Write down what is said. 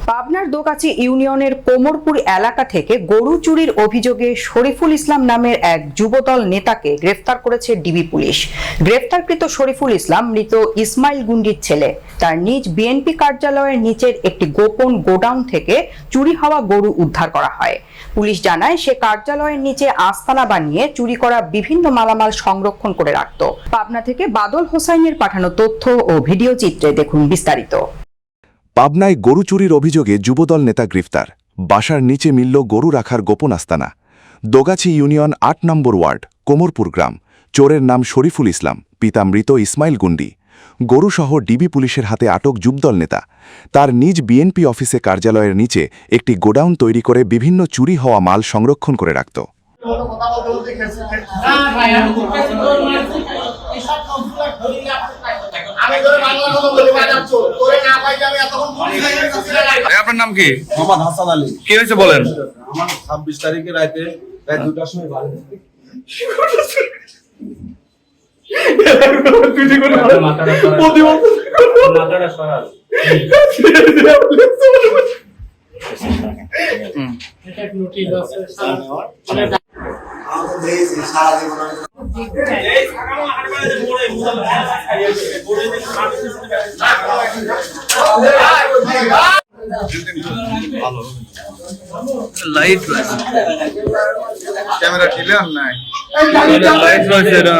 পাবনার দোগাছি ইউনিয়নের কোমরপুর এলাকা থেকে গরু চুরির অভিযোগে শরীফুল ইসলাম নামের এক যুবদল নেতাকে গ্রেফতার করেছে ডিবি পুলিশ। গ্রেফতারকৃত শরীফুল ইসলাম মৃত ইসমাইল গুন্ডির ছেলে। তার নিজ বিএনপি কার্যালয়ের নিচের একটি গোপন গোডাউন থেকে চুরি হওয়া গরু উদ্ধার করা হয়। পুলিশ জানায় সে কার্যালয়ের নিচে আস্তানা বানিয়ে চুরি করা বিভিন্ন মালামাল সংরক্ষণ করে রাখত। পাবনা থেকে বাদল হোসাইনের পাঠানো তথ্য ও ভিডিও চিত্রে দেখুন বিস্তারিত। পাবনায় গরু চুরির অভিযোগে যুবদল নেতা গ্রেফতার। বাসার নিচে মিলল গরু রাখার গোপন আস্তানা। দোগাছি ইউনিয়ন ৮ নম্বর ওয়ার্ড, কোমরপুর গ্রাম। চোরের নাম শরীফুল ইসলাম, পিতা মৃত ইসমাইল গুন্ডি। গরুসহ ডিবি পুলিশের হাতে আটক যুবদল নেতা। তার নিজ বিএনপি অফিসে কার্যালয়ের নিচে একটি গোডাউন তৈরি করে বিভিন্ন চুরি হওয়া মাল সংরক্ষণ করে রাখত। আপনার নাম কি? মোহাম্মদ হাসান আলী। কি হয়েছে বলেন। আমার 26 তারিখে রাতে প্রায় 2টার সময় বাড়ি লাইট ক্যামেরা ক্লিয়ার নাই, লাইট রয়েছে না।